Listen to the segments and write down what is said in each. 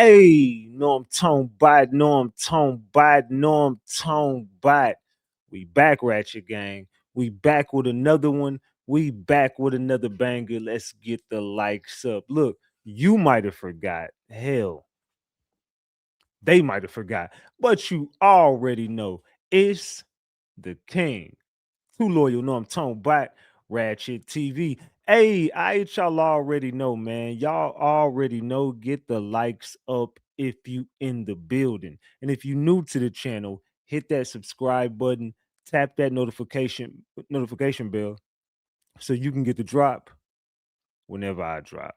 Hey, Norm Tone Bot, Norm Tone Bot, Norm Tone Bot. We back, Ratchet Gang. We back with another one. We back with another banger. Let's get the likes up. Look, you might have forgot. Hell, they might have forgot. But you already know it's the king. Too loyal, Norm Tone Bot, Ratchet TV. Hey, y'all already know, man. Y'all already know. Get the likes up if you in the building. And if you new to the channel, hit that subscribe button, tap that notification bell so you can get the drop whenever I drop.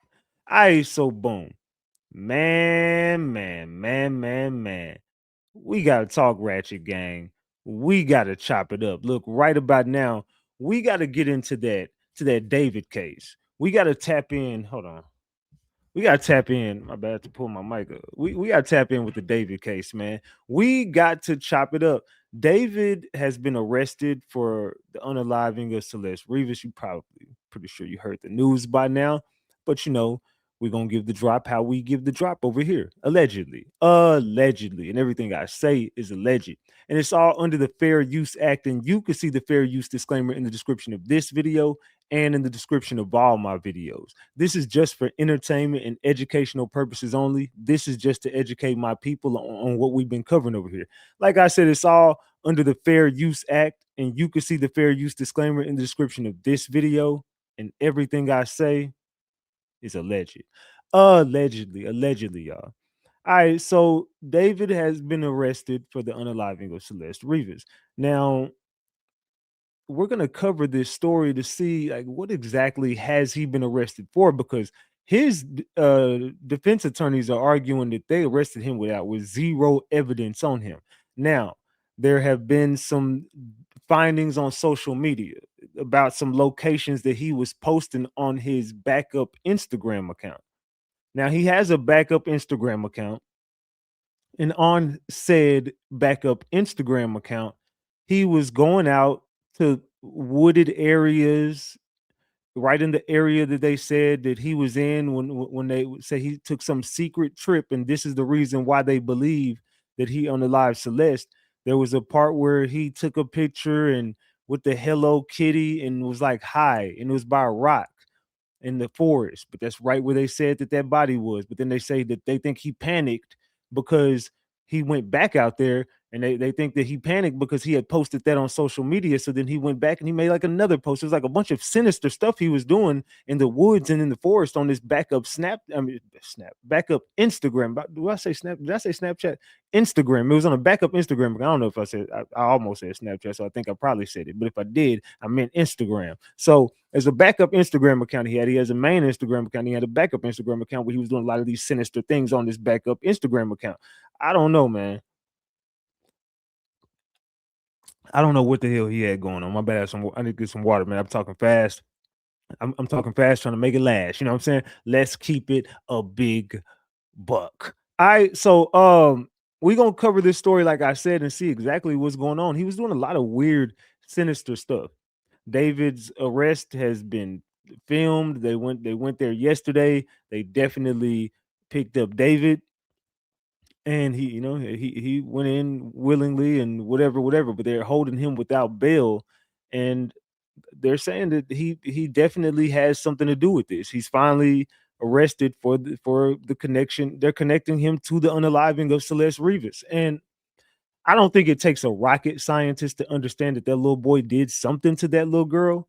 So boom. Man. We gotta talk Ratchet Gang. We gotta chop it up. Look, right about now, we gotta get into that David case. We gotta tap in. Hold on. We gotta tap in. My bad to pull my mic up. We gotta tap in with the David case, man. We got to chop it up. David has been arrested for the unaliving of Celeste Rivas. You probably pretty sure you heard the news by now, but we're gonna give the drop how we give the drop over here. Allegedly, and everything I say is alleged. And it's all under the Fair Use Act. And you can see the fair use disclaimer in the description of this video and in the description of all my videos. This is just for entertainment and educational purposes only. This is just to educate my people on what we've been covering over here. Like I said, it's all under the Fair Use Act, and you can see the fair use disclaimer in the description of this video, and everything I say is alleged. Allegedly, y'all. All right, so David has been arrested for the unaliving of Celeste Rivas. Now, we're going to cover this story to see like what exactly has he been arrested for, because his defense attorneys are arguing that they arrested him with zero evidence on him. Now, there have been some findings on social media about some locations that he was posting on his backup Instagram account. Now, he has a backup Instagram account, and on said backup Instagram account, he was going out to wooded areas, right in the area that they said that he was in when they say he took some secret trip. And this is the reason why they believe that he unalived Celeste. There was a part where he took a picture and with the Hello Kitty and was like hi, and it was by a rock in the forest, but that's right where they said that body was. But then they say that they think he panicked because he went back out there, and they think that he panicked because he had posted that on social media. So then he went back and he made like another post. It was like a bunch of sinister stuff he was doing in the woods and in the forest on this backup backup Instagram. Do I say Snap? Did I say Snapchat? Instagram. It was on a backup Instagram. I don't know if I said, I almost said Snapchat, so I think I probably said it. But if I did, I meant Instagram. So as a backup Instagram account he has a main Instagram account. He had a backup Instagram account where he was doing a lot of these sinister things on this backup Instagram account. I don't know, man. I don't know what the hell he had going on. My bad. I need to get some water, man. I'm talking fast. I'm talking fast, trying to make it last. You know what I'm saying? Let's keep it a big buck. All right. So we're gonna cover this story, like I said, and see exactly what's going on. He was doing a lot of weird, sinister stuff. David's arrest has been filmed. They went there yesterday. They definitely picked up David, and he went in willingly and whatever, but they're holding him without bail, and they're saying that he definitely has something to do with this. He's finally arrested for the connection. They're connecting him to the unaliving of Celeste Rivas, and I don't think it takes a rocket scientist to understand that little boy did something to that little girl.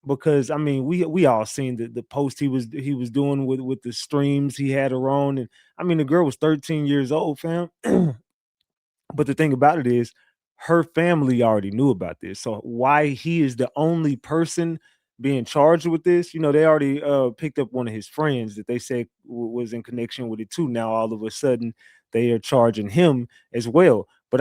Because I mean, we all seen the post he was doing with the streams he had her on, and I mean the girl was 13 years old, fam. But the thing about it is, her family already knew about this. So why he is the only person being charged with this? They already picked up one of his friends that they said was in connection with it too. Now all of a sudden they are charging him as well. But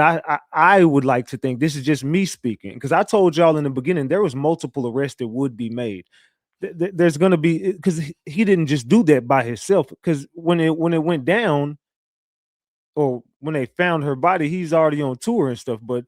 I would like to think, this is just me speaking, because I told y'all in the beginning there was multiple arrests that would be made. There's going to be, because he didn't just do that by himself. Because when it went down, or when they found her body, he's already on tour and stuff. But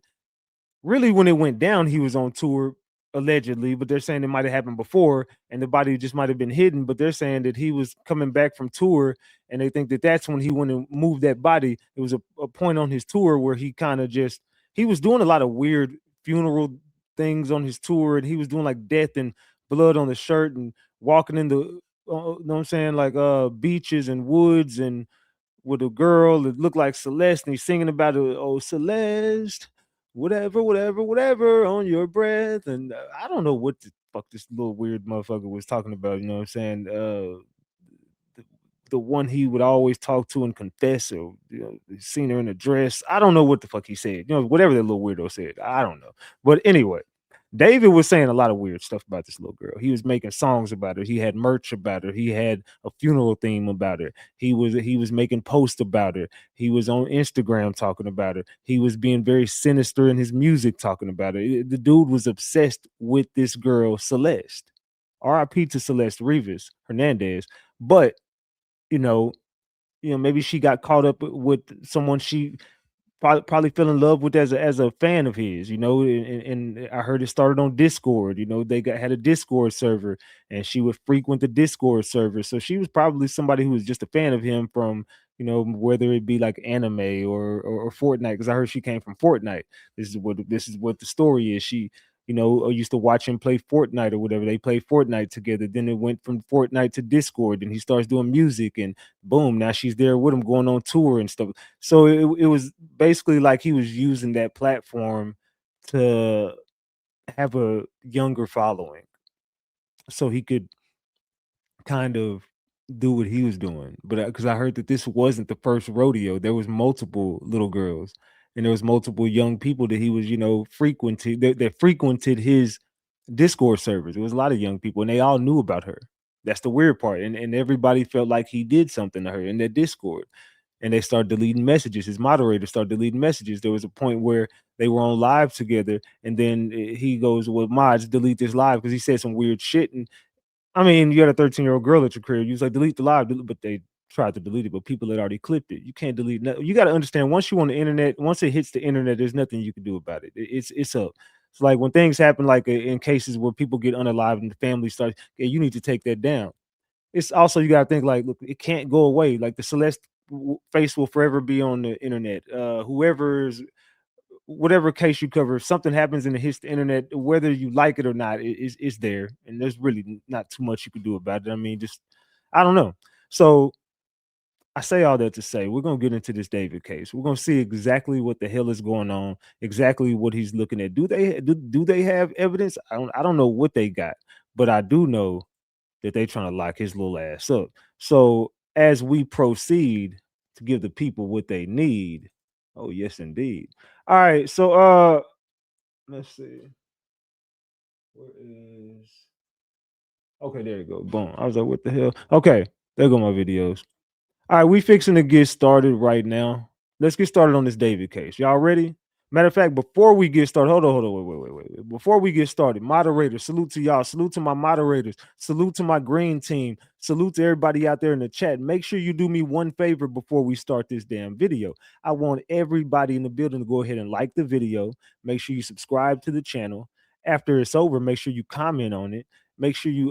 really, when it went down, he was on tour allegedly, but they're saying it might have happened before, and the body just might have been hidden. But they're saying that he was coming back from tour, and they think that that's when he went and moved that body. It was a point on his tour where he kind of just he was doing a lot of weird funeral things on his tour, and he was doing like death and blood on the shirt and walking in the you know what I'm saying, like beaches and woods and with a girl that looked like Celeste, and he's singing about it. Oh, Celeste, whatever, whatever, whatever on your breath. And I don't know what the fuck this little weird motherfucker was talking about. You know what I'm saying? The, the one he would always talk to and confess, or seen her in a dress. I don't know what the fuck he said. Whatever that little weirdo said. I don't know. But anyway, David was saying a lot of weird stuff about this little girl. He was making songs about her. He had merch about her. He had a funeral theme about her. He was making posts about her. He was on Instagram talking about her. He was being very sinister in his music talking about her. The dude was obsessed with this girl Celeste. R.I.P. to Celeste Rivas Hernandez. But you know, maybe she got caught up with someone she probably fell in love with as a fan of his, and I heard it started on Discord. They had a Discord server, and she would frequent the Discord server. So she was probably somebody who was just a fan of him from, whether it be like anime or Fortnite, because I heard she came from Fortnite. This is what the story is. She used to watch him play Fortnite or whatever. They played Fortnite together. Then it went from Fortnite to Discord, and he starts doing music, and boom, now she's there with him going on tour and stuff. So it was basically like he was using that platform to have a younger following, so he could kind of do what he was doing. But because I heard that this wasn't the first rodeo, there was multiple little girls, and there was multiple young people that he was, frequenting that frequented his Discord servers. There was a lot of young people, and they all knew about her. That's the weird part, and everybody felt like he did something to her in that Discord. And they started deleting messages. His moderator started deleting messages. There was a point where they were on live together, and then he goes, "Well, mods, delete this live," because he said some weird shit. And I mean, you got a 13-year-old girl at your career. You was like, delete the live, but they tried to delete it, but people had already clipped it. You can't delete nothing. You got to understand, once you on the internet, once it hits the internet, there's nothing you can do about it. It's up. It's like when things happen, like in cases where people get unalived and the family starts, yeah, you need to take that down. It's also, you got to think, like, look, it can't go away. Like the Celeste face will forever be on the internet. Whoever's whatever case you cover, if something happens and it hits the internet, whether you like it or not, it's there, and there's really not too much you can do about it. I mean, just I don't know. So I say all that to say we're gonna get into this David case. We're gonna see exactly what the hell is going on, exactly what he's looking at. Do they have evidence? I don't know what they got, but I do know that they trying to lock his little ass up. So as we proceed to give the people what they need, oh yes indeed. All right, so let's see. Where is okay, there you go. Boom. I was like, what the hell? Okay, there go my videos. All right, we fixing to get started right now. Let's get started on this David case. Y'all ready? Matter of fact, before we get started, hold on, wait. Before we get started, moderators, salute to y'all. Salute to my moderators. Salute to my green team. Salute to everybody out there in the chat. Make sure you do me one favor before we start this damn video. I want everybody in the building to go ahead and like the video. Make sure you subscribe to the channel. After it's over, make sure you comment on it. Make sure you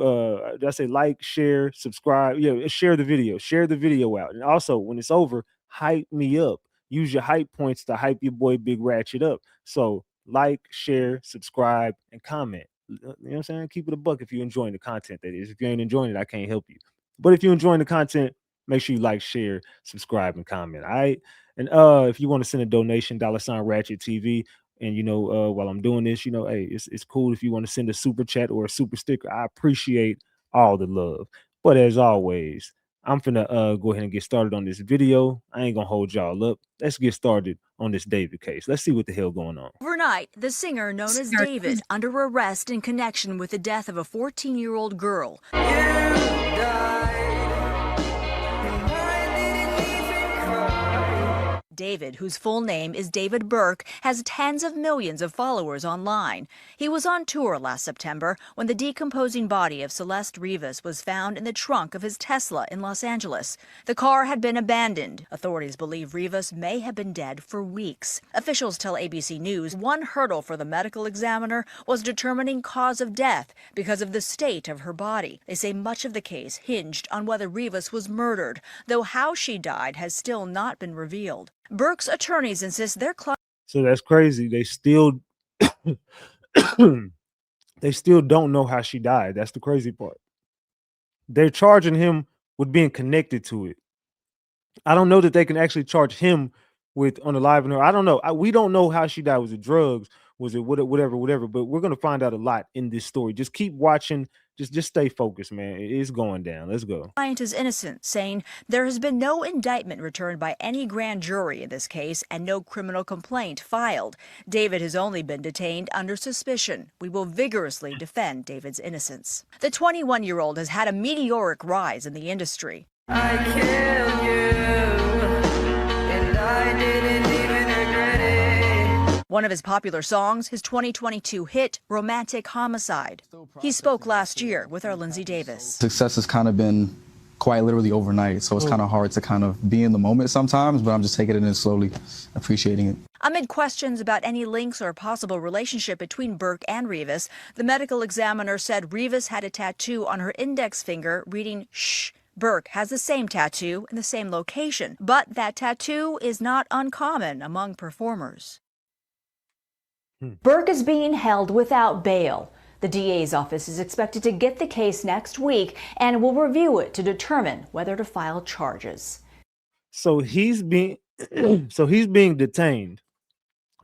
did I say like, share, subscribe. Yeah, share the video. Share the video out. And also, when it's over, hype me up. Use your hype points to hype your boy Big Ratchet up. So like, share, subscribe, and comment. You know what I'm saying? Keep it a buck if you're enjoying the content, that is. If you ain't enjoying it, I can't help you. But if you're enjoying the content, make sure you like, share, subscribe, and comment. All right. And if you want to send a donation, $Ratchet TV. And while I'm doing this, hey, it's cool if you want to send a super chat or a super sticker. I appreciate all the love. But as always, I'm finna go ahead and get started on this video. I ain't gonna hold y'all up. Let's get started on this David case. Let's see what the hell going on. Overnight, the singer known as David under arrest in connection with the death of a 14-year-old girl. David, whose full name is David Burke, has tens of millions of followers online. He was on tour last September when the decomposing body of Celeste Rivas was found in the trunk of his Tesla in Los Angeles. The car had been abandoned. Authorities believe Rivas may have been dead for weeks. Officials tell ABC News one hurdle for the medical examiner was determining cause of death because of the state of her body. They say much of the case hinged on whether Rivas was murdered, though how she died has still not been revealed. Burke's attorneys insist their client. So that's crazy. They still they still don't know how she died. That's the crazy part. They're charging him with being connected to it. I don't know that they can actually charge him with unaliving her. I don't know. We don't know how she died. Was it drugs? Was it whatever? But we're gonna find out a lot in this story. Just keep watching. Just stay focused, man. It's going down. Let's go. Client is innocent, saying there has been no indictment returned by any grand jury in this case and no criminal complaint filed. David has only been detained under suspicion. We will vigorously defend David's innocence. The 21-year-old has had a meteoric rise in the industry. I killed you, and I didn't even regret it. One of his popular songs, his 2022 hit, Romantic Homicide. He spoke last year with our Lindsay Davis. Success has kind of been quite literally overnight, so it's kind of hard to kind of be in the moment sometimes, but I'm just taking it in slowly, appreciating it. Amid questions about any links or possible relationship between Burke and Rivas, the medical examiner said Rivas had a tattoo on her index finger reading, "Shh." Burke has the same tattoo in the same location, but that tattoo is not uncommon among performers. Burke is being held without bail. The DA's office is expected to get the case next week and will review it to determine whether to file charges. So he's being detained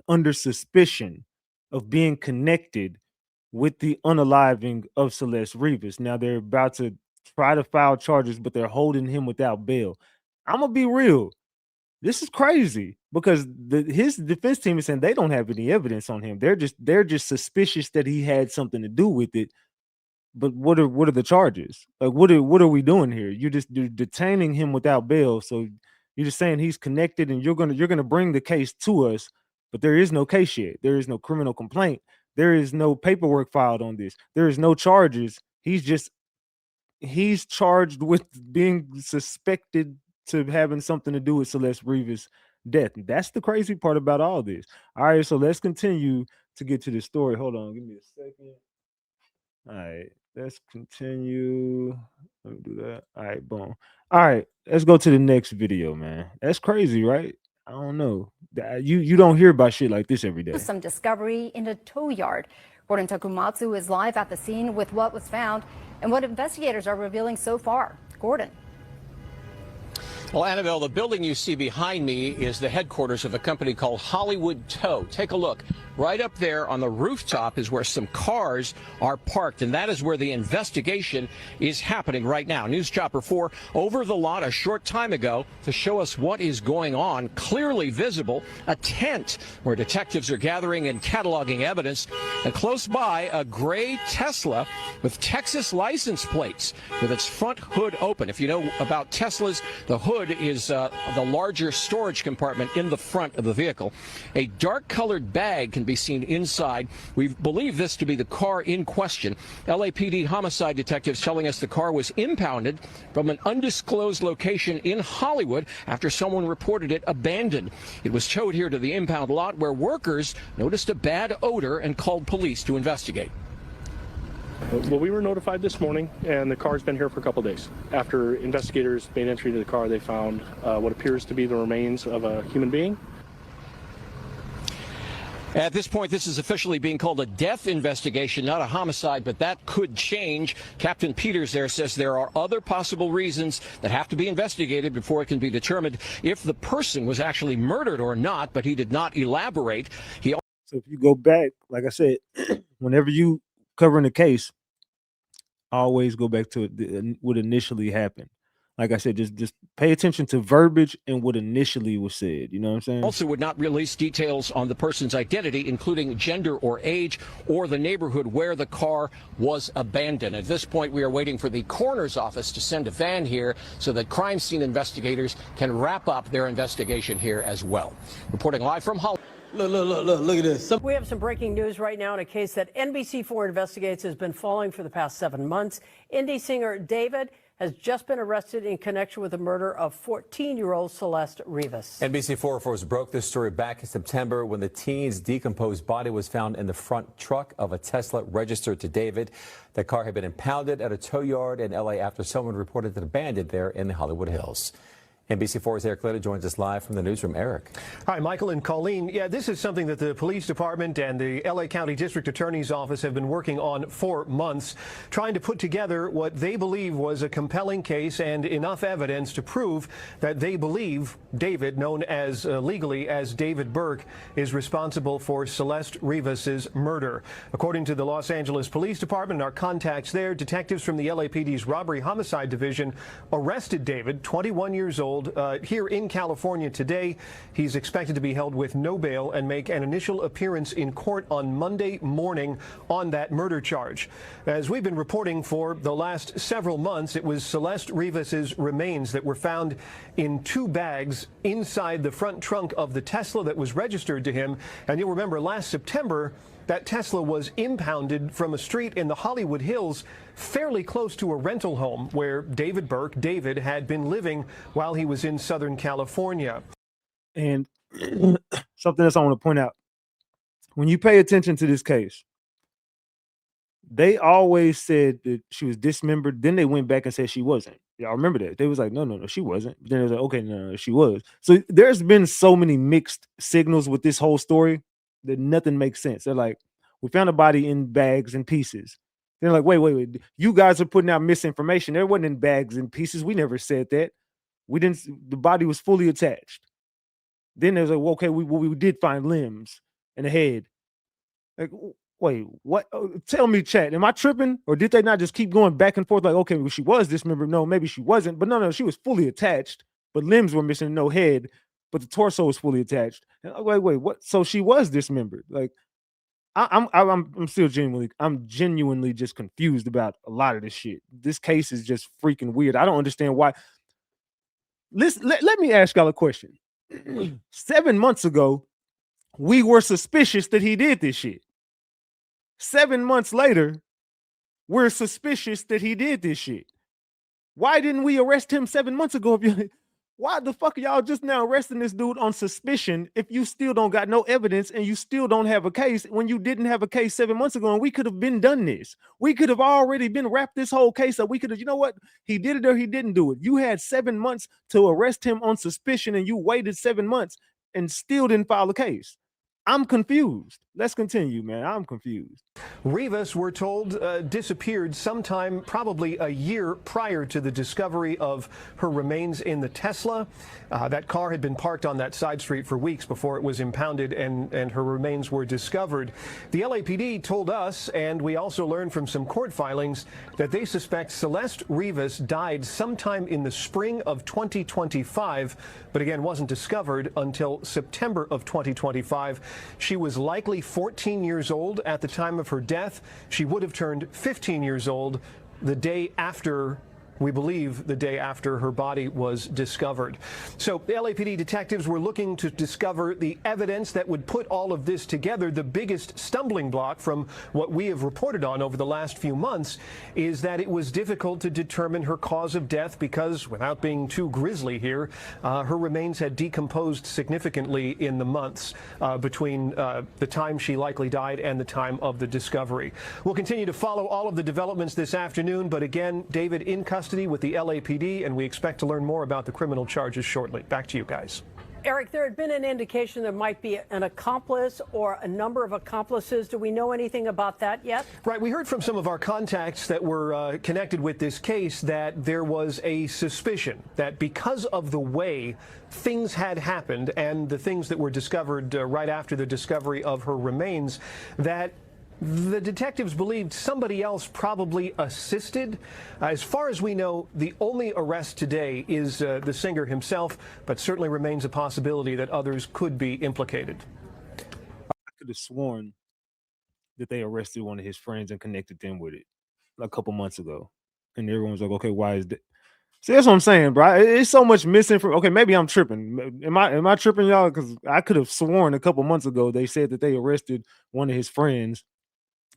under suspicion of being connected with the unaliving of Celeste Rivas. Now they're about to try to file charges, but they're holding him without bail. I'm gonna be real. This is crazy because his defense team is saying they don't have any evidence on him. They're just suspicious that he had something to do with it. But what are the charges? Like what are we doing here? You're detaining him without bail. So you're just saying he's connected, and you're gonna bring the case to us, but there is no case yet. There is no criminal complaint. There is no paperwork filed on this. There is no charges. He's charged with being suspected to having something to do with Celeste Rivas' death. That's the crazy part about all this. All right, so let's continue to get to the story. Hold on, give me a second. All right, let's continue. Let me do that. All right, boom. All right, let's go to the next video, man. That's crazy, right? I don't know. You don't hear about shit like this every day. Some discovery in a tow yard. Gordon Takumatsu is live at the scene with what was found and what investigators are revealing so far. Gordon. Well, Annabelle, the building you see behind me is the headquarters of a company called Hollywood Tow. Take a look. Right up there on the rooftop is where some cars are parked, and that is where the investigation is happening right now. News Chopper 4 over the lot a short time ago to show us what is going on. Clearly visible, a tent where detectives are gathering and cataloging evidence, and close by a gray Tesla with Texas license plates with its front hood open. If you know about Teslas, the hood is the larger storage compartment in the front of the vehicle. A dark-colored bag can be seen inside. We believe this to be the car in question. LAPD homicide detectives telling us the car was impounded from an undisclosed location in Hollywood after someone reported it abandoned. It was towed here to the impound lot where workers noticed a bad odor and called police to investigate. Well, we were notified this morning, and the car's been here for a couple days. After investigators made entry to the car, they found what appears to be the remains of a human being. At this point, this is officially being called a death investigation, not a homicide, but that could change. Captain Peters there says there are other possible reasons that have to be investigated before it can be determined if the person was actually murdered or not, but he did not elaborate. So if you go back, like I said, whenever you covering a case, always go back to what initially happened. like I said, just pay attention to verbiage and what initially was said. You know what I'm saying? Also would not release details on the person's identity, including gender or age or the neighborhood where the car was abandoned. At this point, we are waiting for the coroner's office to send a van here so that crime scene investigators can wrap up their investigation here as well. Reporting live from Hollywood. Look at this. We have some breaking news right now in a case that NBC4 investigates has been following for the past 7 months. Indie singer David has just been arrested in connection with the murder of 14-year-old Celeste Rivas. NBC4 first broke this story back in September when the teen's decomposed body was found in the front truck of a Tesla registered to David. The car had been impounded at a tow yard in L.A. after someone reported it abandoned there in the Hollywood Hills. NBC4's Eric Litta joins us live from the newsroom. Eric. Hi, Michael and Colleen. Yeah, this is something that the police department and the L.A. County District Attorney's Office have been working on for months, trying to put together what they believe was a compelling case and enough evidence to prove that they believe David, known as legally as David Burke, is responsible for Celeste Rivas's murder. According to the Los Angeles Police Department and our contacts there, detectives from the LAPD's Robbery Homicide Division arrested David, 21 years old, here in California today. He's expected to be held with no bail and make an initial appearance in court on Monday morning on that murder charge. As we've been reporting for the last several months, it was Celeste Rivas's remains that were found in 2 bags inside the front trunk of the Tesla that was registered to him. And you'll remember last September, that Tesla was impounded from a street in the Hollywood Hills, fairly close to a rental home where David Burke, David, had been living while he was in Southern California. And something else I want to point out. When you pay attention to this case, they always said that she was dismembered. Then they went back and said she wasn't. Y'all remember that? They was like, no, she wasn't. But then it was like, okay, no, she was. So there's been so many mixed signals with this whole story that nothing makes sense. They're like, we found a body in bags and pieces. They're like, wait. You guys are putting out misinformation. There wasn't in bags and pieces. We never said that. We didn't. The body was fully attached. Then there's like, well, okay, we did find limbs and a head. Like, wait, what? Tell me, chat. Am I tripping, or did they not just keep going back and forth? Like, okay, well, she was dismembered. No, maybe she wasn't. But no, she was fully attached. But limbs were missing, no head. But the torso was fully attached. And wait, what? So she was dismembered. Like, I'm still genuinely just confused about a lot of this shit. This case is just freaking weird. I don't understand why. Let me ask y'all a question. 7 months ago, we were suspicious that he did this shit. 7 months later, we're suspicious that he did this shit. Why didn't we arrest him 7 months ago? Why the fuck are y'all just now arresting this dude on suspicion if you still don't got no evidence and you still don't have a case when you didn't have a case 7 months ago? And we could have been done this. We could have already been wrapped this whole case up. We could have, you know what? He did it or he didn't do it. You had 7 months to arrest him on suspicion and you waited 7 months and still didn't file a case. I'm confused. Let's continue, man. I'm confused. Rivas, we're told, disappeared sometime probably a year prior to the discovery of her remains in the Tesla. That car had been parked on that side street for weeks before it was impounded and her remains were discovered. The LAPD told us, and we also learned from some court filings, that they suspect Celeste Rivas died sometime in the spring of 2025, but again wasn't discovered until September of 2025. She was likely 14 years old at the time of her death. She would have turned 15 years old the day after, we believe, the day after her body was discovered. So the LAPD detectives were looking to discover the evidence that would put all of this together. The biggest stumbling block from what we have reported on over the last few months is that it was difficult to determine her cause of death because, without being too grisly here, her remains had decomposed significantly in the months between the time she likely died and the time of the discovery. We'll continue to follow all of the developments this afternoon, but again, David in custody with the LAPD, and we expect to learn more about the criminal charges shortly. Back to you guys. Eric, there had been an indication there might be an accomplice or a number of accomplices. Do we know anything about that yet? Right. We heard from some of our contacts that were connected with this case that there was a suspicion that because of the way things had happened and the things that were discovered right after the discovery of her remains, that The detectives believed somebody else probably assisted. As far as we know, the only arrest today is the singer himself, but certainly remains a possibility that others could be implicated. I could have sworn that they arrested one of his friends and connected them with it a couple months ago. And everyone was like, okay, why is that? See, that's what I'm saying, bro. It's so much misinformation. Okay, maybe I'm tripping. Am I tripping, y'all? Because I could have sworn a couple months ago they said that they arrested one of his friends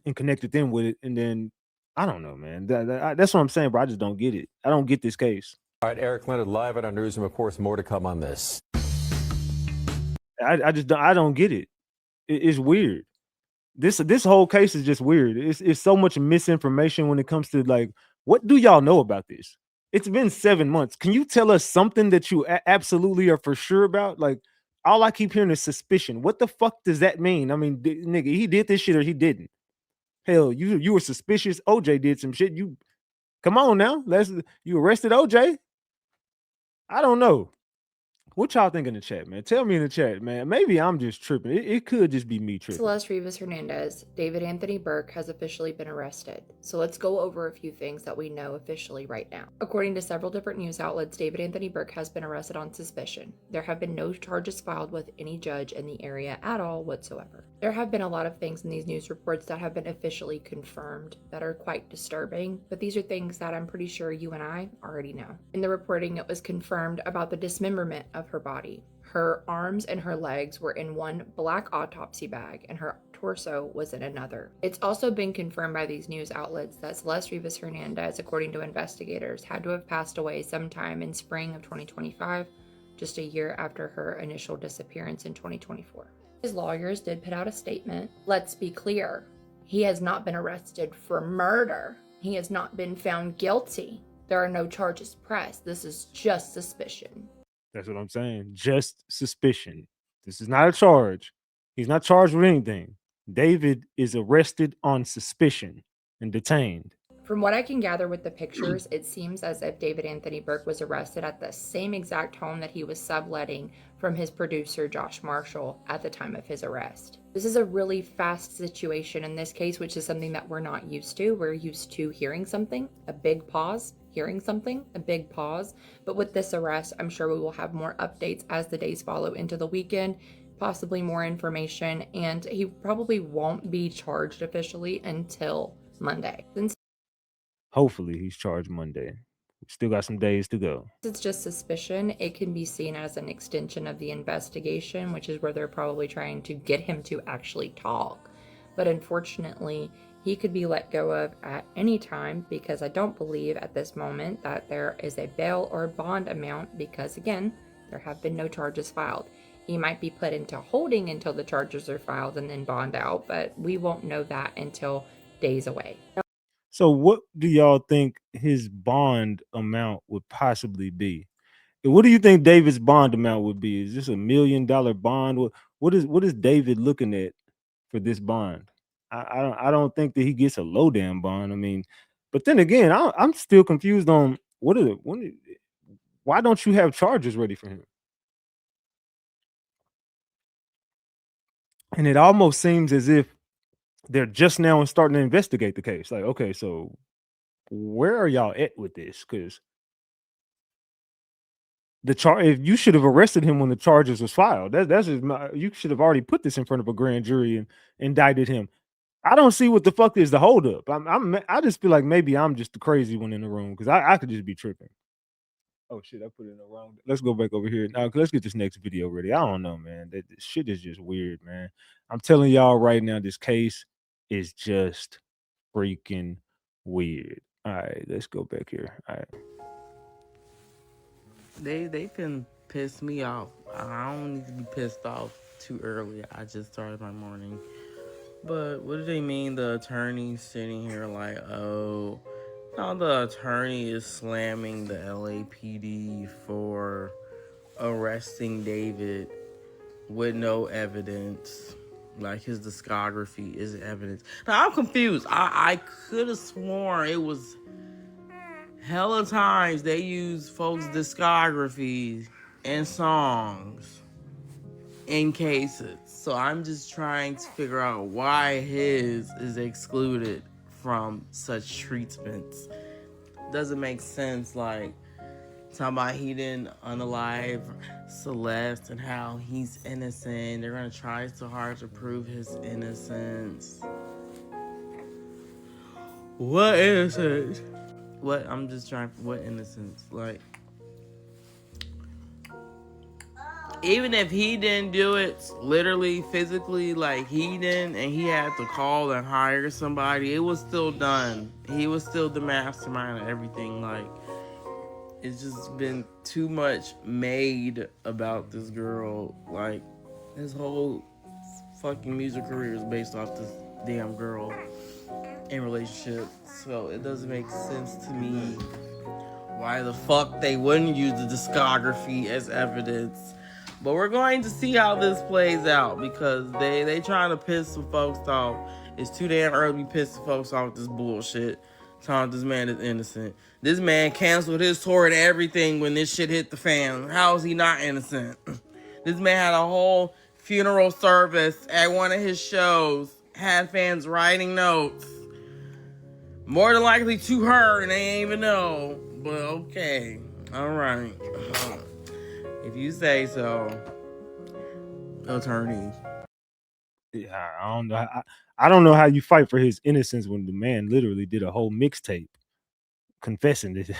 and connected them with it, and then I don't know, man. That's what I'm saying, bro. I just don't get it. I don't get this case. All right, Eric Leonard live at our newsroom. Of course, more to come on this. I don't get it. It's weird. This whole case is just weird. It's so much misinformation when it comes to, like, what do y'all know about this? It's been 7 months. Can you tell us something that you absolutely are for sure about? Like, all I keep hearing is suspicion. What the fuck does that mean? I mean, nigga, he did this shit or he didn't. Hell, you were suspicious. OJ did some shit. You come on now. You arrested OJ. I don't know. What y'all think in the chat, man? Tell me in the chat, man. Maybe I'm just tripping. It could just be me tripping. Celeste Rivas Hernandez, David Anthony Burke has officially been arrested. So let's go over a few things that we know officially right now. According to several different news outlets, David Anthony Burke has been arrested on suspicion. There have been no charges filed with any judge in the area at all whatsoever. There have been a lot of things in these news reports that have been officially confirmed that are quite disturbing, but these are things that I'm pretty sure you and I already know. In the reporting, it was confirmed about the dismemberment of her body. Her arms and her legs were in one black autopsy bag and her torso was in another. It's also been confirmed by these news outlets that Celeste Rivas Hernandez, according to investigators, had to have passed away sometime in spring of 2025, just a year after her initial disappearance in 2024. His lawyers did put out a statement. Let's be clear, he has not been arrested for murder. He has not been found guilty. There are no charges pressed. This is just suspicion. That's what I'm saying. Just suspicion. This is not a charge. He's not charged with anything. David is arrested on suspicion and detained. From what I can gather with the pictures, it seems as if David Anthony Burke was arrested at the same exact home that he was subletting from his producer, Josh Marshall, at the time of his arrest. This is a really fast situation in this case, which is something that we're not used to. We're used to hearing something, a big pause, hearing something, a big pause. But with this arrest, I'm sure we will have more updates as the days follow into the weekend, possibly more information, and he probably won't be charged officially until Monday. Since Hopefully he's charged Monday. We still got some days to go. it's just suspicion, it can be seen as an extension of the investigation, which is where they're probably trying to get him to actually talk. But unfortunately, he could be let go of at any time because I don't believe at this moment that there is a bail or bond amount because, again, there have been no charges filed. He might be put into holding until the charges are filed and then bond out, but we won't know that until days away. So what do y'all think his bond amount would possibly be? What do you think David's bond amount would be? Is this $1 million bond? What is David looking at for this bond? I don't think that he gets a low damn bond. I mean, but then again, I'm still confused on why don't you have charges ready for him? And it almost seems as if they're just now starting to investigate the case. Like, okay, so where are y'all at with this? Because if you should have arrested him when the charges was filed. That's just you should have already put this in front of a grand jury and indicted him. I don't see what the fuck is the holdup. I just feel like maybe I'm just the crazy one in the room because I could just be tripping. Oh shit, I put it in the wrong. Let's go back over here now. Let's get this next video ready. I don't know, man. This shit is just weird, man. I'm telling y'all right now, this case is just freaking weird. All right, let's go back here. All right. They can piss me off. I don't need to be pissed off too early. I just started my morning. But what do they mean the attorney's sitting here like, oh, now the attorney is slamming the LAPD for arresting David with no evidence. Like his discography is evidence. Now I'm confused. I could have sworn it was hella times they use folks' discographies and songs in cases. So I'm just trying to figure out why his is excluded from such treatments. Doesn't make sense. Like, talking about he didn't unalive Celeste and how he's innocent. They're gonna try so hard to prove his innocence. What innocence? What? I'm just trying. What innocence? Like, even if he didn't do it literally, physically, like he didn't, and he had to call and hire somebody, it was still done. He was still the mastermind of everything. Like, it's just been too much made about this girl. Like, his whole fucking music career is based off this damn girl in relationship. So it doesn't make sense to me why the fuck they wouldn't use the discography as evidence. But we're going to see how this plays out, because they trying to piss some folks off. It's too damn early to piss some folks off with this bullshit. Telling this man is innocent. This man canceled his tour and everything when this shit hit the fan. How is he not innocent? This man had a whole funeral service at one of his shows. Had fans writing notes. More than likely to her, and they ain't even know. But okay. Alright. If you say so, attorney. Yeah, I don't know. I don't know how you fight for his innocence when the man literally did a whole mixtape confessing that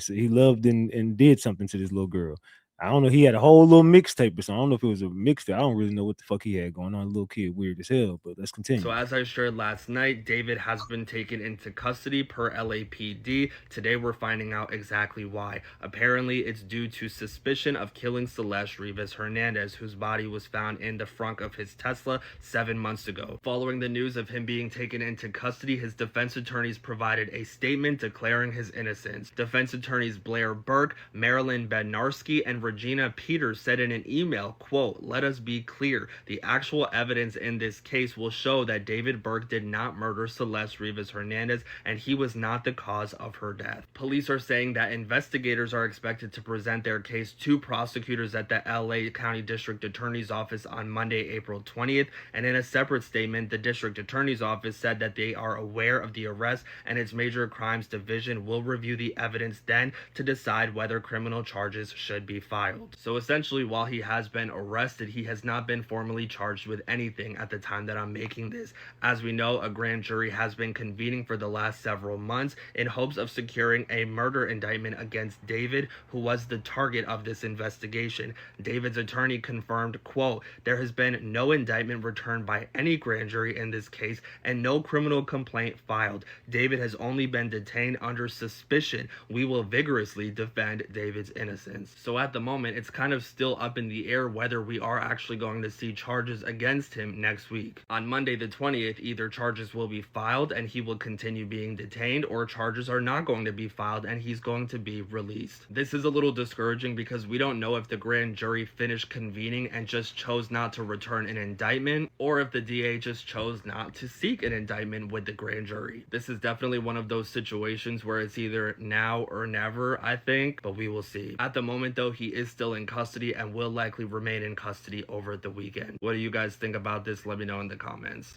he loved and did something to this little girl. I don't know. He had a whole little mixtape or something. I don't know if it was a mixtape. I don't really know what the fuck he had going on. Little kid, weird as hell. But let's continue. So as I shared last night, David has been taken into custody per LAPD. Today we're finding out exactly why. Apparently it's due to suspicion of killing Celeste Rivas Hernandez, whose body was found in the front of his Tesla 7 months ago. Following the news of him being taken into custody, his defense attorneys provided a statement declaring his innocence. Defense attorneys Blair Burke, Marilyn Bednarski, and Regina Peters said in an email, quote, "Let us be clear. The actual evidence in this case will show that David Burke did not murder Celeste Rivas Hernandez, and he was not the cause of her death." Police are saying that investigators are expected to present their case to prosecutors at the LA County District Attorney's Office on Monday, April 20th, and in a separate statement, the District Attorney's Office said that they are aware of the arrest, and its Major Crimes Division will review the evidence then to decide whether criminal charges should be filed. So essentially, while he has been arrested, he has not been formally charged with anything at the time that I'm making this. As we know, a grand jury has been convening for the last several months in hopes of securing a murder indictment against David, who was the target of this investigation. David's attorney confirmed, quote, "There has been no indictment returned by any grand jury in this case and no criminal complaint filed. David has only been detained under suspicion. We will vigorously defend David's innocence." So at the moment, it's kind of still up in the air whether we are actually going to see charges against him next week. On Monday the 20th, either charges will be filed and he will continue being detained, or charges are not going to be filed and he's going to be released. This is a little discouraging because we don't know if the grand jury finished convening and just chose not to return an indictment, or if the DA just chose not to seek an indictment with the grand jury. This is definitely one of those situations where it's either now or never, I think, but we will see. At the moment though, he is still in custody and will likely remain in custody over the weekend. What do you guys think about this? Let me know in the comments.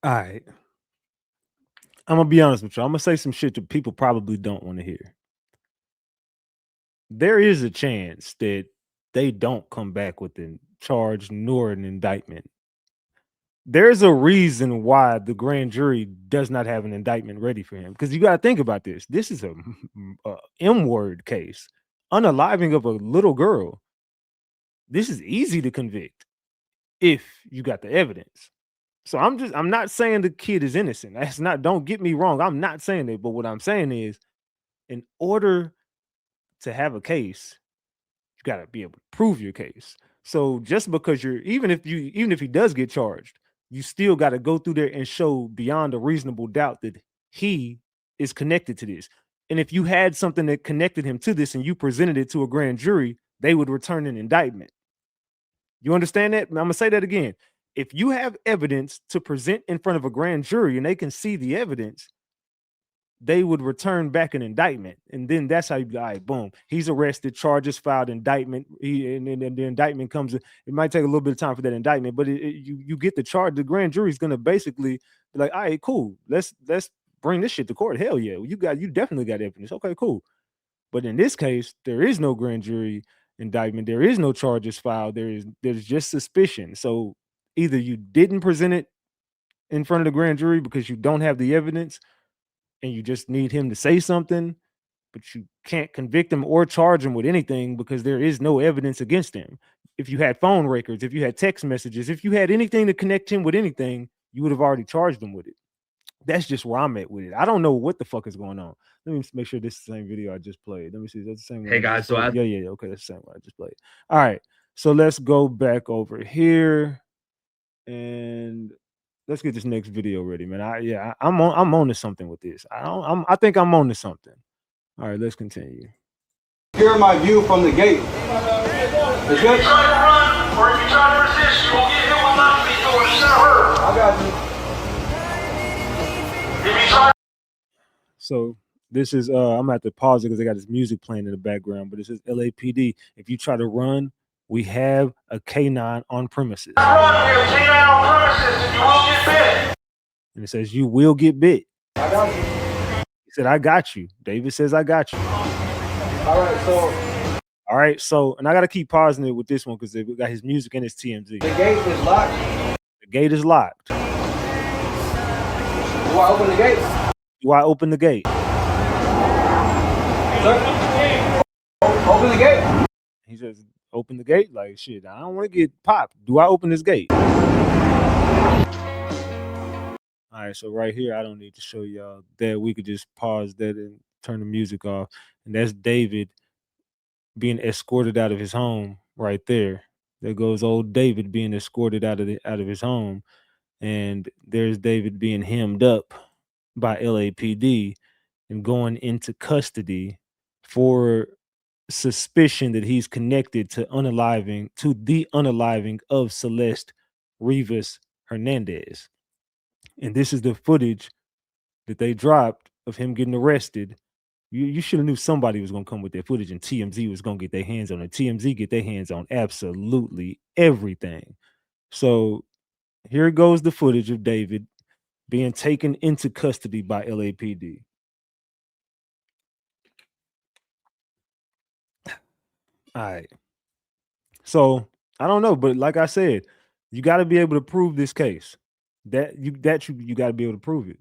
All right. I'm going to be honest with you. I'm going to say some shit that people probably don't want to hear. There is a chance that they don't come back with a charge nor an indictment. There's a reason why the grand jury does not have an indictment ready for him. Because you got to think about this. This is a M-word case. Unaliving of a little girl. This is easy to convict if you got the evidence. So I'm not saying the kid is innocent. That's not, don't get me wrong. I'm not saying that. But what I'm saying is, in order to have a case, you got to be able to prove your case. So just because even if he does get charged, you still got to go through there and show beyond a reasonable doubt that he is connected to this. And if you had something that connected him to this and you presented it to a grand jury, they would return an indictment. You understand that? I'm going to say that again. If you have evidence to present in front of a grand jury and they can see the evidence, they would return back an indictment, and then that's how you be like, all right, boom, he's arrested, charges filed, indictment. And the indictment comes. It might take a little bit of time for that indictment, but you get the charge. The grand jury is going to basically be like, all right, cool, let's bring this shit to court. Hell yeah, you definitely got evidence. Okay, cool. But in this case, there is no grand jury indictment. There is no charges filed. There's just suspicion. So either you didn't present it in front of the grand jury because you don't have the evidence, and you just need him to say something, but you can't convict him or charge him with anything because there is no evidence against him. If you had phone records, if you had text messages, if you had anything to connect him with anything, you would have already charged him with it. That's just where I'm at with it. I don't know what the fuck is going on. Let me make sure this is the same video I just played. Let me see. Is that the same one? Hey guys, so yeah. Okay, that's the same one I just played. All right. So let's go back over here and let's get this next video ready, man. I'm on to something with this. I think I'm on to something. All right, let's continue. Here my view from the gate. If you try to run or if you try to resist, you will get hit with mouthpiece or you're gonna hurt. I got you. If you try. So this is I'm gonna have to pause it because they got this music playing in the background, but it says LAPD. If you try to run, we have a K9 on premises. Run, we have a K9 on premises and you will get bit. And it says you will get bit. I got you. He said, I got you. David says, I got you. All right, so, and I got to keep pausing it with this one because they got his music and his TMZ. The gate is locked. The gate is locked. Do I open the gate? Do I open the gate? Sir? Open the gate. He says, open the gate? Like, shit, I don't want to get popped. Do I open this gate? All right, so right here, I don't need to show y'all that. We could just pause that and turn the music off. And that's David being escorted out of his home right there. There goes old David being escorted out of his home. And there's David being hemmed up by LAPD and going into custody for suspicion that he's connected to the unaliving of Celeste Rivas Hernandez. And this is the footage that they dropped of him getting arrested. You should have knew somebody was going to come with that footage, and TMZ was going to get their hands on it. TMZ get their hands on absolutely everything. So here goes the footage of David being taken into custody by LAPD. All right. So I don't know, but like I said, you got to be able to prove this case. You got to be able to prove it.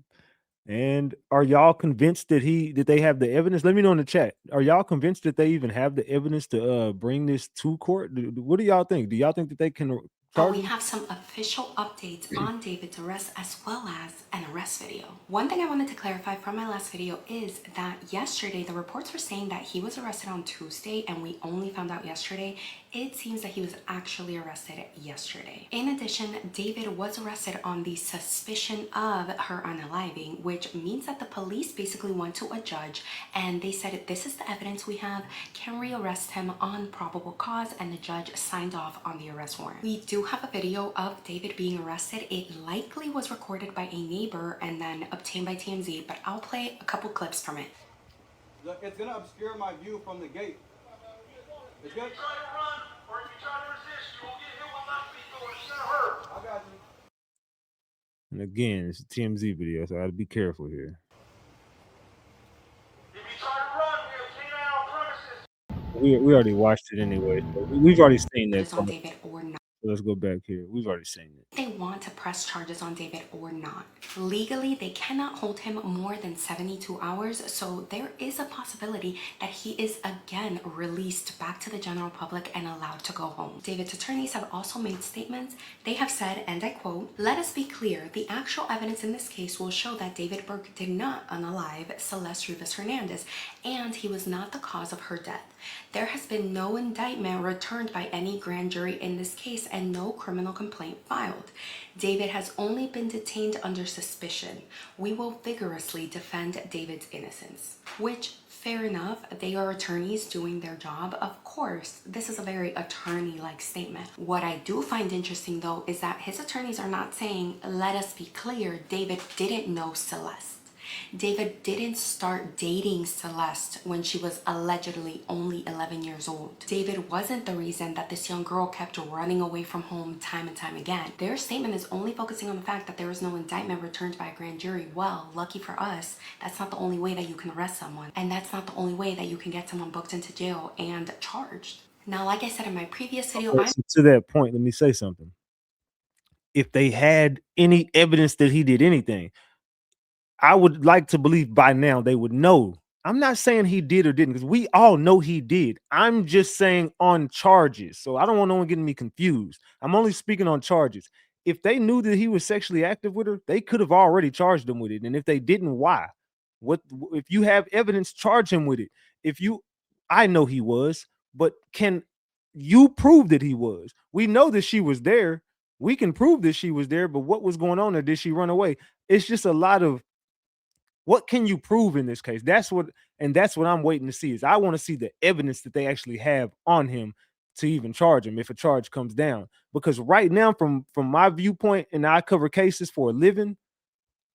And are y'all convinced that they have the evidence? Let me know in the chat. Are y'all convinced that they even have the evidence to bring this to court? What do y'all think? Do y'all think that they can We have some official updates on David's arrest as well as an arrest video. One thing I wanted to clarify from my last video is that yesterday the reports were saying that he was arrested on Tuesday and we only found out yesterday. It seems that he was actually arrested yesterday. In addition, David was arrested on the suspicion of her unaliving, which means that the police basically went to a judge and they said, this is the evidence we have, can we arrest him on probable cause? And the judge signed off on the arrest warrant. We do have a video of David being arrested. It likely was recorded by a neighbor and then obtained by TMZ, but I'll play a couple clips from it. Look, it's gonna obscure my view from the gate. It's good. If you try to run or if you try to resist, you will get hit with mouthpiece or you're gonna hurt. I got you. And again, it's a TMZ video, so I gotta be careful here. If you try to run, we have K9 on premises. We already watched it anyway. So we've already seen that. On David or not. So let's go back here. We've already seen it. They want to press charges on David or not. Legally, they cannot hold him more than 72 hours, so there is a possibility that he is again released back to the general public and allowed to go home. David's attorneys have also made statements. They have said, and I quote, "Let us be clear, the actual evidence in this case will show that David Burke did not unalive Celeste Rivas Hernandez, and he was not the cause of her death. There has been no indictment returned by any grand jury in this case and no criminal complaint filed. David has only been detained under suspicion. We will vigorously defend David's innocence." Which, fair enough, they are attorneys doing their job. Of course, this is a very attorney-like statement. What I do find interesting though is that his attorneys are not saying, let us be clear, David didn't know Celeste. David didn't start dating Celeste when she was allegedly only 11 years old. David wasn't the reason that this young girl kept running away from home time and time again. Their statement is only focusing on the fact that there was no indictment returned by a grand jury. Well, lucky for us, that's not the only way that you can arrest someone. And that's not the only way that you can get someone booked into jail and charged. Now, like I said in my previous video, Okay, so to that point, let me say something. If they had any evidence that he did anything, I would like to believe by now they would know. I'm not saying he did or didn't, because we all know he did. I'm just saying on charges. So I don't want no one getting me confused. I'm only speaking on charges. If they knew that he was sexually active with her, they could have already charged him with it. And if they didn't, why? What if you have evidence, charge him with it. I know he was, but can you prove that he was? We know that she was there. We can prove that she was there, but what was going on there? Did she run away? It's just a lot of, what can you prove in this case? That's what I'm waiting to see. Is I want to see the evidence that they actually have on him to even charge him if a charge comes down. Because right now, from my viewpoint, and I cover cases for a living,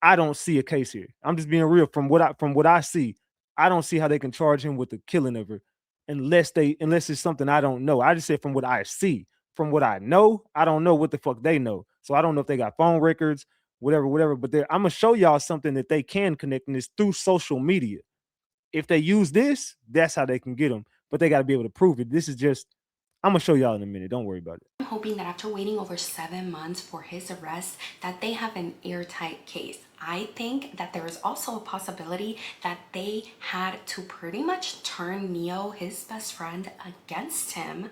I don't see a case here. I'm just being real. From what I see, I don't see how they can charge him with the killing of her unless it's something I don't know. I just said from what I see. From what I know, I don't know what the fuck they know. So I don't know if they got phone records, whatever. But I'm gonna show y'all something that they can connect, and it's through social media. If they use this, that's how they can get them. But they got to be able to prove it. This is just, I'm gonna show y'all in a minute. Don't worry about it. I'm hoping that after waiting over 7 months for his arrest, that they have an airtight case. I think that there is also a possibility that they had to pretty much turn Neo, his best friend, against him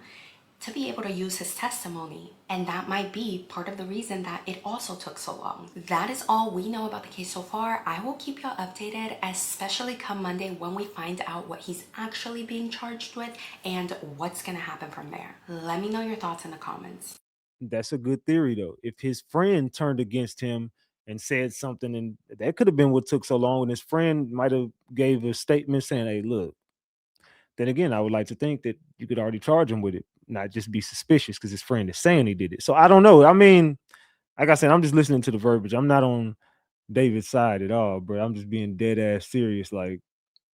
to be able to use his testimony. And that might be part of the reason that it also took so long. That is all we know about the case so far. I will keep y'all updated, especially come Monday when we find out what he's actually being charged with and what's gonna happen from there. Let me know your thoughts in the comments. That's a good theory, though. If his friend turned against him and said something, and that could have been what took so long, and his friend might have gave a statement saying, hey, look, then again, I would like to think that you could already charge him with it, not just be suspicious because his friend is saying he did it. So I don't know. I mean, like I said, I'm just listening to the verbiage. I'm not on David's side at all, bro. I'm just being dead ass serious. Like,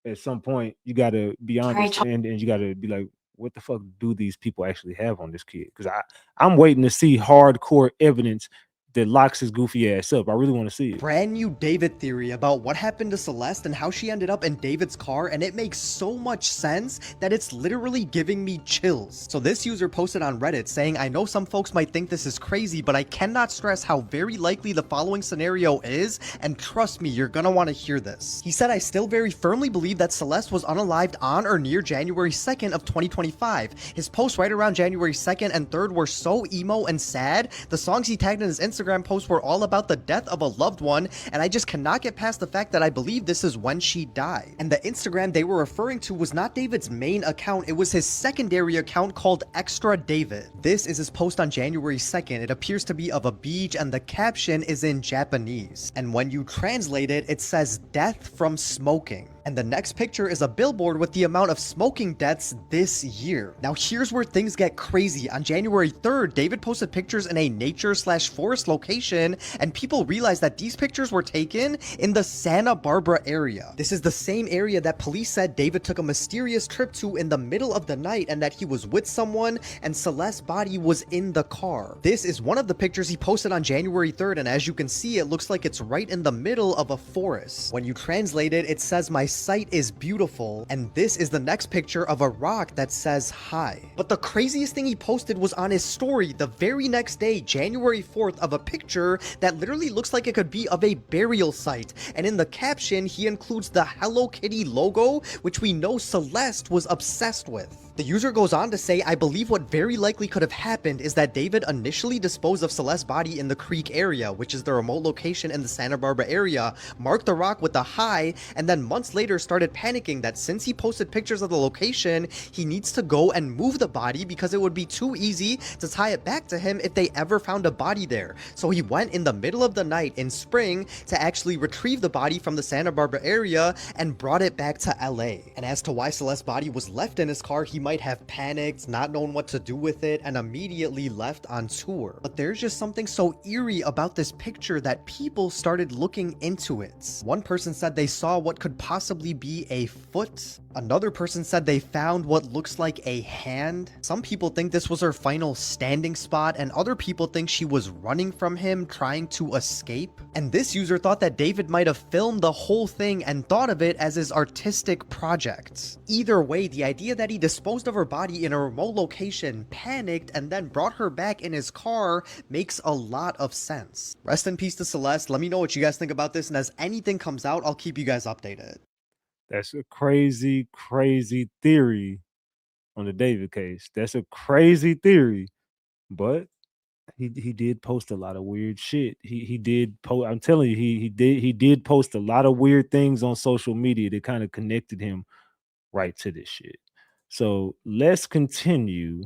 at some point, you got to be honest, and you got to be like, what the fuck do these people actually have on this kid? Because I'm waiting to see hardcore evidence that locks his goofy ass up. I really want to see it. Brand new David theory about what happened to Celeste and how she ended up in David's car, and it makes so much sense that it's literally giving me chills. So this user posted on Reddit saying, I know some folks might think this is crazy, but I cannot stress how very likely the following scenario is, and trust me, you're gonna want to hear this. He said, I still very firmly believe that Celeste was unalived on or near January 2nd of 2025. His posts right around January 2nd and 3rd were so emo and sad. The songs he tagged in his Instagram posts were all about the death of a loved one, and I just cannot get past the fact that I believe this is when she died. And the Instagram they were referring to was not David's main account, it was his secondary account called Extra David. This is his post on January 2nd. It appears to be of a beach, and the caption is in Japanese. And when you translate it, it says death from smoking. And the next picture is a billboard with the amount of smoking deaths this year. Now here's where things get crazy. On January 3rd, David posted pictures in a nature/forest location, and people realized that these pictures were taken in the Santa Barbara area. This is the same area that police said David took a mysterious trip to in the middle of the night, and that he was with someone and Celeste's body was in the car. This is one of the pictures he posted on January 3rd, and as you can see, it looks like it's right in the middle of a forest. When you translate it, it says, my sight is beautiful, and this is the next picture of a rock that says hi. But the craziest thing he posted was on his story the very next day, January 4th, of a picture that literally looks like it could be of a burial site, and in the caption he includes the Hello Kitty logo, which we know Celeste was obsessed with. The user goes on to say, I believe what very likely could have happened is that David initially disposed of Celeste's body in the creek area, which is the remote location in the Santa Barbara area, marked the rock with a hi, and then months later started panicking that since he posted pictures of the location, he needs to go and move the body because it would be too easy to tie it back to him if they ever found a body there. So he went in the middle of the night in spring to actually retrieve the body from the Santa Barbara area and brought it back to LA. And as to why Celeste's body was left in his car, he might have panicked, not known what to do with it, and immediately left on tour. But there's just something so eerie about this picture that people started looking into it. One person said they saw what could possibly be a foot. Another person said they found what looks like a hand. Some people think this was her final standing spot, and other people think she was running from him, trying to escape. And this user thought that David might have filmed the whole thing and thought of it as his artistic project. Either way, the idea that he disposed of her body in a remote location, panicked, and then brought her back in his car makes a lot of sense. Rest in peace to Celeste. Let me know what you guys think about this, and as anything comes out, I'll keep you guys updated. That's a crazy, crazy theory on the David case. That's a crazy theory, but he did post a lot of weird shit. He did post. I'm telling you, he did post a lot of weird things on social media that kind of connected him right to this shit. So let's continue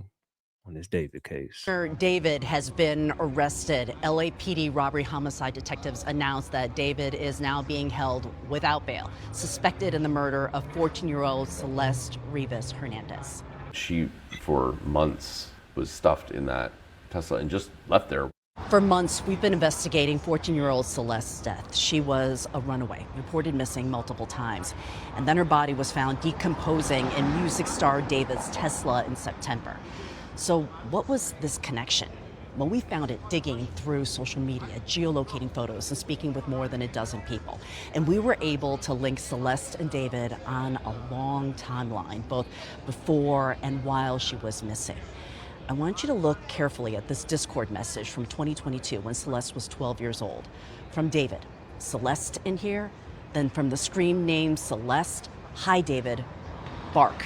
on this David case. David has been arrested. LAPD robbery homicide detectives announced that David is now being held without bail, suspected in the murder of 14-year-old Celeste Rivas Hernandez. She, for months, was stuffed in that Tesla and just left there. For months, we've been investigating 14-year-old Celeste's death. She was a runaway, reported missing multiple times. And then her body was found decomposing in music star David's Tesla in September. So what was this connection? Well, we found it digging through social media, geolocating photos, and speaking with more than a dozen people. And we were able to link Celeste and David on a long timeline, both before and while she was missing. I want you to look carefully at this Discord message from 2022 when Celeste was 12 years old. From David, Celeste in here, then from the scream name Celeste, hi David, bark.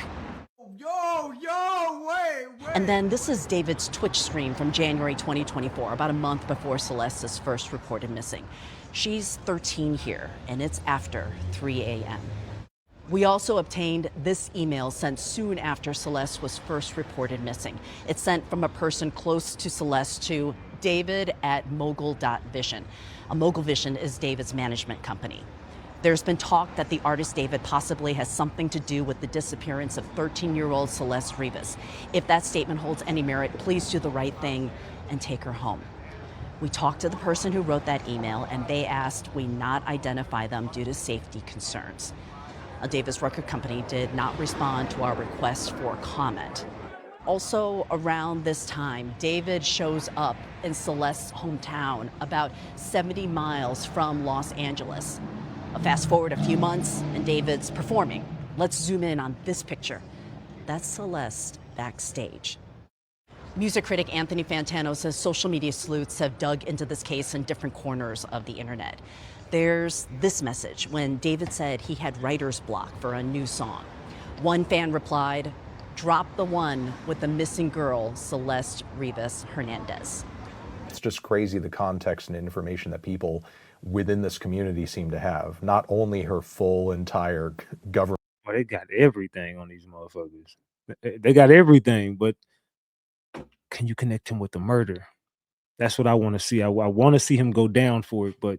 Wait. And then this is David's Twitch stream from January 2024, about a month before Celeste is first reported missing. She's 13 here, and it's after 3 a.m. We also obtained this email sent soon after Celeste was first reported missing. It's sent from a person close to Celeste to david@mogul.vision. Mogul Vision is David's management company. There's been talk that the artist David possibly has something to do with the disappearance of 13-year-old Celeste Rivas. If that statement holds any merit, please do the right thing and take her home. We talked to the person who wrote that email, and they asked we not identify them due to safety concerns. David's record company did not respond to our request for comment. Also around this time, David shows up in Celeste's hometown, about 70 miles from Los Angeles. Fast forward a few months, and David's performing. Let's zoom in on this picture. That's Celeste backstage. Music critic Anthony Fantano says social media sleuths have dug into this case in different corners of the internet. There's this message when David said he had writer's block for a new song. One fan replied, "Drop the one with the missing girl, Celeste Rivas Hernandez." It's just crazy the context and information that people within this community seem to have. Not only her full entire government. Well, they got everything on these motherfuckers. They got everything, but can you connect him with the murder? That's what I want to see. I want to see him go down for it, but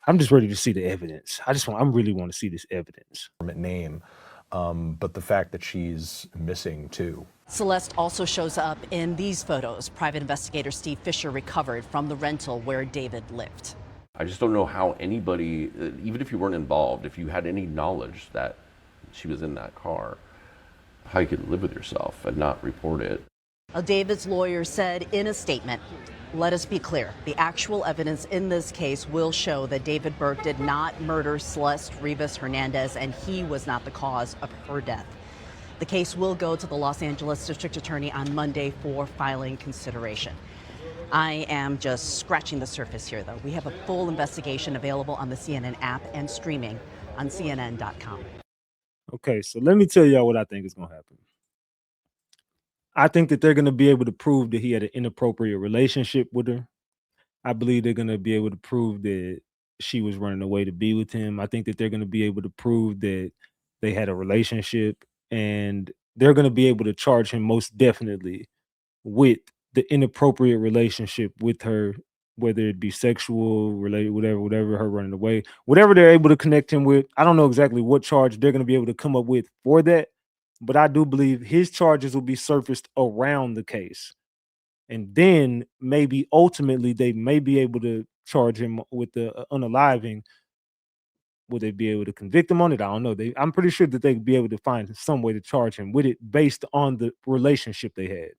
I'm just ready to see the evidence. I really want to see this evidence. Name, but the fact that she's missing too. Celeste also shows up in these photos private investigator Steve Fisher recovered from the rental where David lived. I just don't know how anybody, even if you weren't involved, if you had any knowledge that she was in that car, how you could live with yourself and not report it. David's lawyer said in a statement, "Let us be clear, the actual evidence in this case will show that David Burke did not murder Celeste Rivas Hernandez, and he was not the cause of her death. The case will go to the Los Angeles District Attorney on Monday for filing consideration." I am just scratching the surface here, though. We have a full investigation available on the CNN app and streaming on CNN.com. Okay, so let me tell y'all what I think is going to happen. I think that they're going to be able to prove that he had an inappropriate relationship with her. I believe they're going to be able to prove that she was running away to be with him. I think that they're going to be able to prove that they had a relationship, and they're going to be able to charge him most definitely with the inappropriate relationship with her, whether it be sexual related, whatever, her running away, whatever they're able to connect him with. I don't know exactly what charge they're going to be able to come up with for that, but I do believe his charges will be surfaced around the case. And then maybe ultimately they may be able to charge him with the unaliving. Will they be able to convict him on it? I don't know. I'm pretty sure that they'd be able to find some way to charge him with it based on the relationship they had.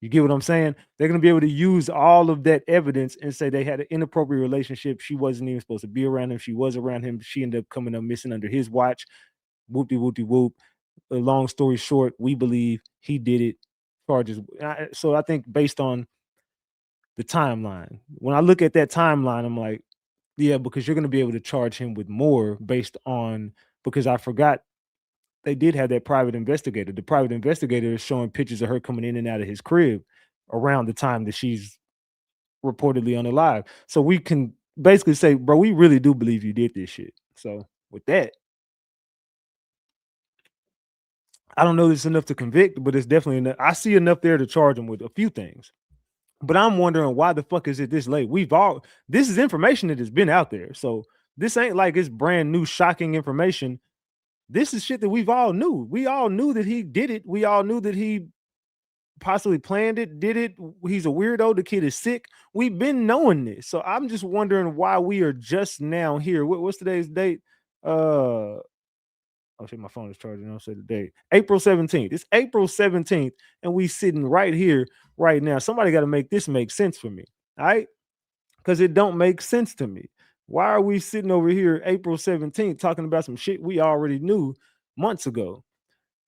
You get what I'm saying? They're going to be able to use all of that evidence and say they had an inappropriate relationship. She wasn't even supposed to be around him. She was around him. She ended up coming up missing under his watch. Whoopty whoopty whoop. A long story short, we believe he did it. Charges. So I think based on the timeline, when I look at that timeline, I'm like, yeah, because you're going to be able to charge him with more based on, because I forgot they did have that private investigator. The private investigator is showing pictures of her coming in and out of his crib around the time that she's reportedly unalive. So we can basically say, bro, we really do believe you did this shit. So with that, I don't know if it's enough to convict, but it's definitely enough. I see enough there to charge him with a few things. But I'm wondering why the fuck is it this late? This is information that has been out there. So this ain't like it's brand new, shocking information. This is shit that we've all knew. We all knew that he did it. We all knew that he possibly planned it, did it. He's a weirdo. The kid is sick. We've been knowing this. So I'm just wondering why we are just now here. What's today's date? Oh shit, my phone is charging. I'll say the date. April 17th. It's April 17th, and we sitting right here, right now. Somebody got to make this make sense for me. All right? Because it don't make sense to me. Why are we sitting over here April 17th talking about some shit we already knew months ago?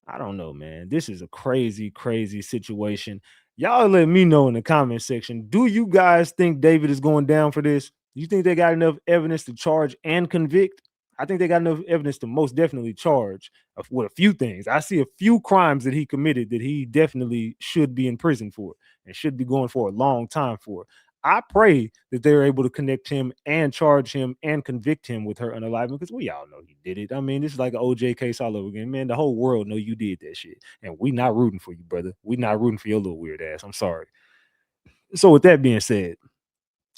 I don't know, man. This is a crazy, crazy situation. Y'all let me know in the comment section. Do you guys think David is going down for this? You think they got enough evidence to charge and convict? I think they got enough evidence to most definitely charge with a few things. I see a few crimes that he committed that he definitely should be in prison for and should be going for a long time for. I pray that they're able to connect him and charge him and convict him with her unaliving, because we all know he did it. I mean, this is like an OJ case all over again. Man, the whole world know you did that shit. And we not rooting for you, brother. We not rooting for your little weird ass. I'm sorry. So with that being said,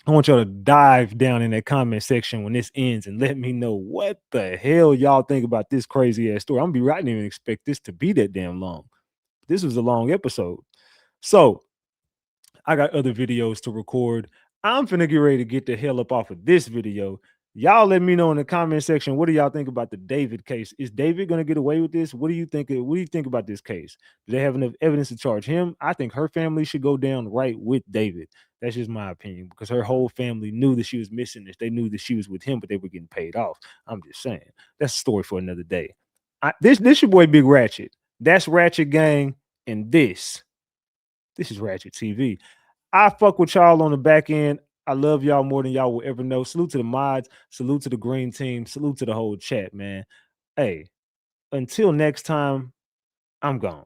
I want y'all to dive down in that comment section when this ends and let me know what the hell y'all think about this crazy ass story. I didn't even expect this to be that damn long. This was a long episode. So I got other videos to record. I'm finna get ready to get the hell up off of this video. Y'all let me know in the comment section, what do y'all think about the David case? Is David gonna get away with this? What do you think? What do you think about this case? Do they have enough evidence to charge him? I think her family should go down right with David. That's just my opinion, because her whole family knew that she was missing this. They knew that she was with him, but they were getting paid off. I'm just saying. That's a story for another day. This your boy Big Ratchet. That's Ratchet Gang, and this is Ratchet TV. I fuck with y'all on the back end. I love y'all more than y'all will ever know. Salute to the mods. Salute to the green team. Salute to the whole chat, man. Hey, until next time, I'm gone.